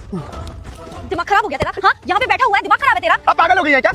दिमाग खराब हो गया तेरा? हाँ, यहाँ पे बैठा हुआ है, दिमाग खराब है तेरा? अब पागल हो गई है क्या?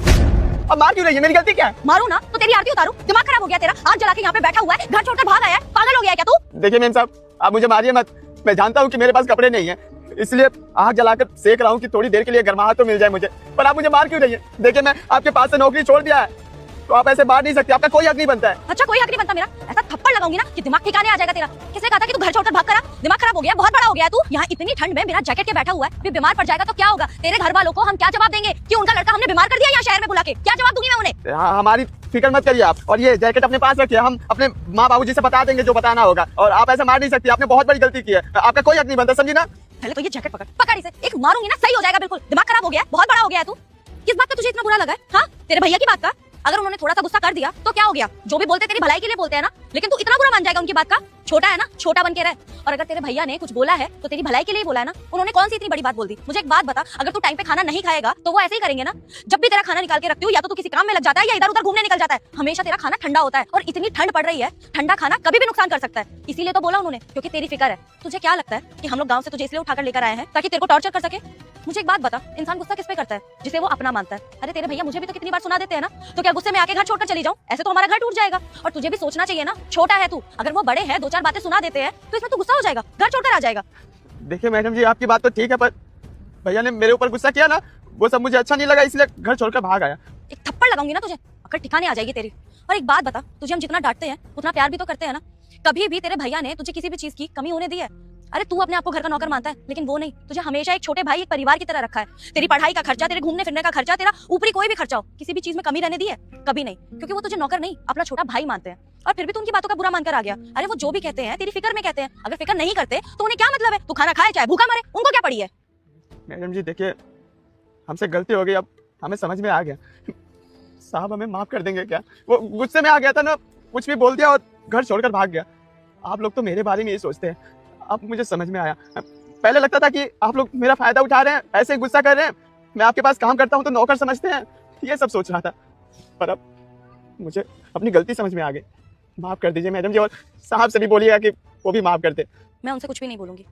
अब मार क्यों रही है? मेरी गलती क्या है? मारू ना तो तेरी आरती उतारू? दिमाग खराब हो गया तेरा? आग जला के यहाँ पे बैठा हुआ है, घर छोड़कर भाग आया है, पागल हो गया है क्या तू? देखिए मेम साहब, आप मुझे मारिए मत। मैं जानता हूँ कि मेरे पास कपड़े नहीं है, इसलिए आग जलाकर सेक रहा हूँ कि थोड़ी देर के लिए गर्माहट तो मिल जाए मुझे। पर आप मुझे मार क्यों रही है? देखिए मैं आपके पास से नौकरी छोड़ दिया है, तो आप ऐसे मार नहीं सकते, आपका कोई हक नहीं बनता है। अच्छा, कोई हक नहीं बनता मेरा? ऐसा थप्पड़ लगाऊंगी ना कि दिमाग ठिकाने आ जाएगा तेरा। किसने कहा था कि तू घर छोड़कर भाग कर आ? दिमाग खराब हो गया, बहुत बड़ा हो गया है तू। यहाँ इतनी ठंड में बिना जैकेट के बैठा हुआ है, अभी बीमार पड़ जाएगा तो क्या होगा? तेरे घर वालों को हम क्या जवाब देंगे कि उनका लड़का हमने बीमार कर दिया यहाँ शहर में बुला के? क्या जवाब दूंगी मैं उन्हें? हमारी फिक्र मत करिए आप, और ये जैकेट अपने पास रखिए, हम अपने माँ बाबूजी से बता देंगे जो बताना होगा। और आप ऐसे मार नहीं सकती, आपने बहुत बड़ी गलती की है, आपका कोई हक नहीं बनता, समझी ना? पहले तो ये जैकेट पकड़ इसे, एक मारूंगी ना सही हो जाएगा बिल्कुल। दिमाग खराब हो गया है, बहुत बड़ा हो गया है तू। किस बात का तुझे इतना बुरा लगा है? हाँ, तेरे भैया की बात का? अगर उन्होंने थोड़ा सा गुस्सा कर दिया तो क्या हो गया? जो भी बोलते तेरी भलाई के लिए बोलते हैं ना, लेकिन तू इतना बुरा मान जाएगा उनकी बात का? छोटा है ना, छोटा बन के रह। और अगर तेरे भैया ने कुछ बोला है तो तेरी भलाई के लिए बोला है ना, उन्होंने कौन सी इतनी बड़ी बात बोल दी? मुझे एक बात बता, अगर तू टाइम पे खाना नहीं खाएगा तो वो ऐसे ही करेंगे ना? जब भी तेरा खाना निकाल के रखती हूँ, या तो तू किसी काम में लग जाता है या इधर उधर घूमने निकल जाता है, हमेशा तेरा खाना ठंडा होता है। और इतनी ठंड पड़ रही है, ठंडा खाना कभी भी नुकसान कर सकता है, इसीलिए तो बोला उन्होंने, क्योंकि तेरी फिक्र है। तुझे क्या लगता है कि हम लोग गाँव से तुझे इसलिए उठाकर लेकर आए हैं ताकि तेरे को टॉर्चर कर सके? मुझे एक बात बता, इंसान गुस्सा किस पे करता है? जिसे वो अपना मानता है। अरे तेरे भैया मुझे भी तो कितनी बार सुना देते हैं ना, तो क्या गुस्से में आके घर छोड़कर चली जाऊं? ऐसे तो हमारा घर टूट जाएगा। और तुझे भी सोचना चाहिए ना, छोटा है तू, अगर वो बड़े हैं, दो चार बातें सुना देते हैं तो इसमें तू गुस्सा हो जाएगा, घर छोड़कर आ जाएगा। देखिए मैडम जी, आपकी बात तो ठीक है, पर भैया ने मेरे ऊपर गुस्सा किया ना, वो सब मुझे अच्छा नहीं लगा, इसलिए घर छोड़कर भाग आया। एक थप्पड़ लगाऊंगी ना तुझे, अकड़ ठिकाने आ जाएगी तेरी। और एक बात बता, तुझे हम जितना डांटते हैं उतना प्यार भी तो करते हैं ना? कभी भी तेरे भैया ने तुझे किसी भी चीज की कमी होने दी है? अरे तू अपने आप को घर का नौकर मानता है, लेकिन वो नहीं, तुझे हमेशा एक छोटे भाई, एक परिवार की तरह रखा है। तेरी पढ़ाई का खर्चा, तेरे घूमने फिरने का खर्चा, तेरा ऊपरी कोई भी खर्चा हो, किसी भी चीज में कमी रहने दी है? कभी नहीं, क्योंकि वो तुझे नौकर नहीं, अपना छोटा भाई मानते हैं। और फिर भी तू उनकी बातों का बुरा मानकर आ गया। अरे वो जो भी कहते हैं तेरी फिक्र में कहते हैं, अगर फिक्र नहीं करते तो उन्हें क्या मतलब है? तू खाना खाए चाहे भूखा मरे, उनको क्या पड़ी है? मैडम जी देखिए, हमसे गलती हो गई, अब हमें समझ में आ गया। साहब हमें माफ कर देंगे क्या? वो गुस्से में आ गया था ना, कुछ भी बोल दिया और घर छोड़कर भाग गया। आप लोग तो मेरे बारे में ही सोचते हैं, अब मुझे समझ में आया। पहले लगता था कि आप लोग मेरा फायदा उठा रहे हैं, ऐसे गुस्सा कर रहे हैं, मैं आपके पास काम करता हूँ तो नौकर समझते हैं, ये सब सोच रहा था। पर अब मुझे अपनी गलती समझ में आ गई। माफ कर दीजिए मैडम जी, और साहब से भी बोलिएगा कि वो भी माफ कर दे। मैं उनसे कुछ भी नहीं बोलूंगी।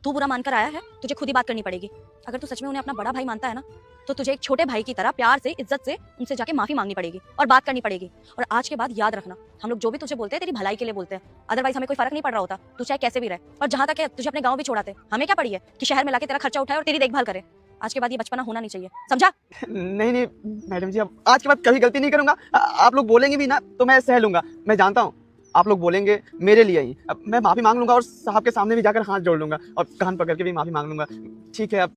तू बुरा मानकर आया है, तुझे खुद ही बात करनी पड़ेगी। अगर तू सच में उन्हें अपना बड़ा भाई मानता है ना, तो तुझे एक छोटे भाई की तरह प्यार से, इज्जत से उनसे जाके माफी मांगनी पड़ेगी और बात करनी पड़ेगी। और आज के बाद याद रखना, हम लोग जो भी तुझे बोलते हैं तेरी भलाई के लिए बोलते हैं, अदरवाइज हमें कोई फर्क नहीं पड़ रहा होता, तू चाहे कैसे भी रहे। और जहां तक है, तुझे अपने गाँव भी छोड़ाते, हमें क्या पड़ी है कि शहर में लाके तेरा खर्चा उठाए और तेरी देखभाल करे? आज के बाद ये बचपना होना नहीं चाहिए, समझा? नहीं नहीं मैडम जी, अब आज के बाद कभी गलती नहीं करूंगा। आप लोग बोलेंगे भी ना तो मैं सह लूंगा। मैं जानता हूँ आप लोग बोलेंगे मेरे लिए ही, अब मैं माफी मांग लूंगा और साहब के सामने भी जाकर हाथ जोड़ लूंगा और कान पकड़ के भी माफी मांग लूंगा। ठीक है अब